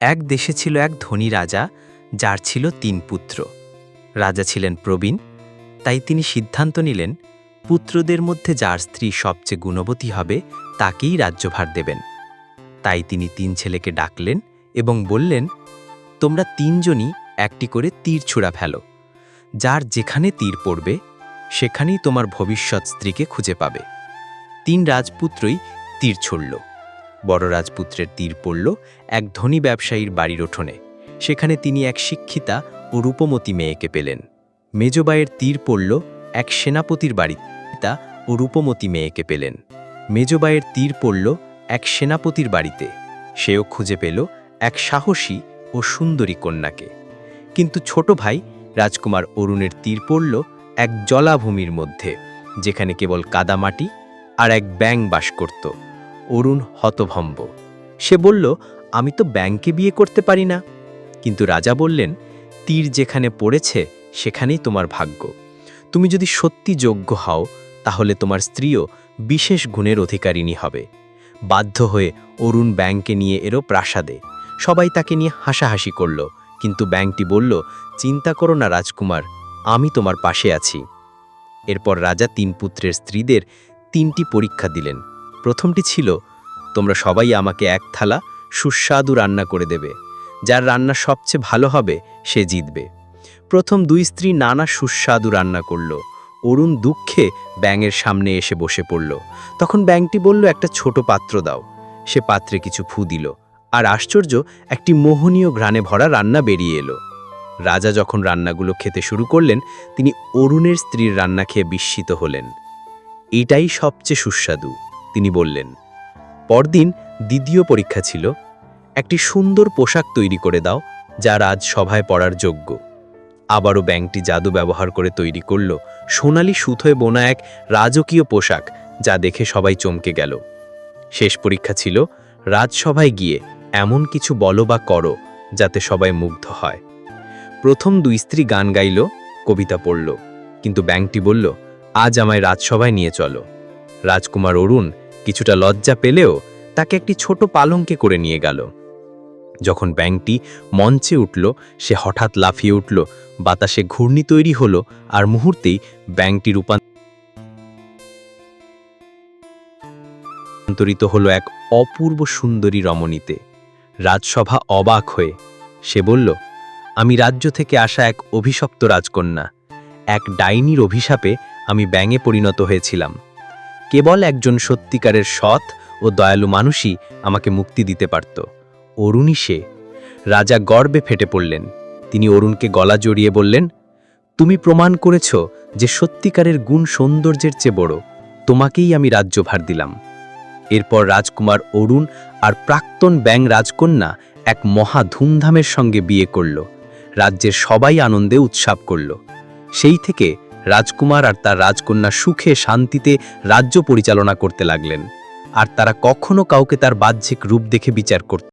এক দেশে ছিল এক ধনী রাজা, যার ছিল ৩ পুত্র। রাজা ছিলেন প্রবীণ, তাই তিনি সিদ্ধান্ত নিলেন পুত্রদের মধ্যে যার স্ত্রী সবচেয়ে গুণবতী হবে তাকেই রাজ্যভার দেবেন। তাই তিনি ৩ ছেলেকে ডাকলেন এবং বললেন, তোমরা ৩ জনই একটি করে তীর ছুঁড়া ফেলো। যার যেখানে তীর পড়বে সেখানেই তোমার ভবিষ্যৎ স্ত্রীকে খুঁজে পাবে। ৩ রাজপুত্রই তীর ছুড়ল। বড় রাজপুত্রের তীর পড়ল এক ধনী ব্যবসায়ীর বাড়ির উঠোনে। সেখানে তিনি এক শিক্ষিতা ও রূপমতী মেয়েকে পেলেন। মেজবাইয়ের তীর পড়ল এক সেনাপতির বাড়িতে ও রূপমতী মেয়েকে পেলেন। মেজবাইয়ের তীর পড়ল এক সেনাপতির বাড়িতে, সেও খুঁজে পেল এক সাহসী ও সুন্দরী কন্যাকে। কিন্তু ছোট ভাই রাজকুমার অরুণের তীর পড়ল এক জলাভূমির মধ্যে, যেখানে কেবল কাদামাটি আর এক ব্যাঙ বাস করত। অরুণ হতভম্ব। সে বলল, আমি তো ব্যাঙকে বিয়ে করতে পারি না। কিন্তু রাজা বললেন, তীর যেখানে পড়েছে সেখানেই তোমার ভাগ্য। তুমি যদি সত্যি যোগ্য হও তাহলে তোমার স্ত্রীও বিশেষ গুণের অধিকারিণী হবে। বাধ্য হয়ে অরুণ ব্যাঙকে নিয়ে এলো প্রাসাদে। সবাই তাকে নিয়ে হাসাহাসি করল, কিন্তু ব্যাঙটি বলল, চিন্তা করো না রাজকুমার, আমি তোমার পাশে আছি। এরপর রাজা ৩ পুত্রের স্ত্রীদের ৩টি পরীক্ষা দিলেন। প্রথমটি ছিল, তোমরা সবাই আমাকে এক থালা সুস্বাদু রান্না করে দেবে। যার রান্না সবচেয়ে ভালো হবে সে জিতবে। প্রথম 2 স্ত্রী নানা সুস্বাদু রান্না করল। অরুণ দুঃখে ব্যাঙের সামনে এসে বসে পড়ল। তখন ব্যাঙটি বলল, একটা ছোট পাত্র দাও। সে পাত্রে কিছু ফু দিল, আর আশ্চর্য, একটি মোহনীয় ঘ্রাণে ভরা রান্না বেরিয়ে এলো। রাজা যখন রান্নাগুলো খেতে শুরু করলেন, তিনি অরুণের স্ত্রীর রান্না খেয়ে বিস্মিত হলেন। এটাই সবচেয়ে সুস্বাদু, তিনি বললেন। পরদিন দ্বিতীয় পরীক্ষা ছিল, একটি সুন্দর পোশাক তৈরি করে দাও যা রাজসভায় পরার যোগ্য। আবারও ব্যাঙটি জাদু ব্যবহার করে তৈরি করল সোনালি সুতোয় বোনা এক রাজকীয় পোশাক, যা দেখে সবাই চমকে গেল। শেষ পরীক্ষা ছিল, রাজসভায় গিয়ে এমন কিছু বলো বা করো যাতে সবাই মুগ্ধ হয়। প্রথম 2 স্ত্রী গান গাইল, কবিতা পড়ল, কিন্তু ব্যাঙটি বলল, আজ আমায় রাজসভায় নিয়ে চলো। রাজকুমার অরুণ কিছুটা লজ্জা পেলেও তাকে একটি ছোট পালঙ্কে করে নিয়ে গেল। যখন ব্যাঙটি মঞ্চে উঠল, সে হঠাৎ লাফিয়ে উঠল, বাতাসে ঘূর্ণি তৈরি হলো, আর মুহূর্তেই ব্যাঙটি রূপান্তরিত হলো এক অপূর্ব সুন্দরী রমণীতে। রাজসভা অবাক হয়ে সে বলল, আমি রাজ্য থেকে আসা এক অভিশপ্ত রাজকন্যা। এক ডাইনির অভিশাপে আমি ব্যাঙে পরিণত হয়েছিলাম। কেবল একজন সত্যিকারের সৎ ও দয়ালু মানুষই আমাকে মুক্তি দিতে পারত। অরুণই সে। রাজা গর্বে ফেটে পড়লেন। তিনি অরুণকে গলা জড়িয়ে বললেন, তুমি প্রমাণ করেছ যে সত্যিকারের গুণ সৌন্দর্যের চেয়ে বড়। তোমাকেই আমি রাজ্যভার দিলাম। এরপর রাজকুমার অরুণ আর প্রাক্তন ব্যাঙ রাজকন্যা এক মহা ধুমধামের সঙ্গে বিয়ে করল। রাজ্যের সবাই আনন্দে উৎসব করল। সেই থেকে রাজকুমার আর তার রাজকন্যা সুখে শান্তিতে রাজ্য পরিচালনা করতে লাগলেন, আর তারা কখনো কাউকে তার বাহ্যিক রূপ দেখে বিচার করত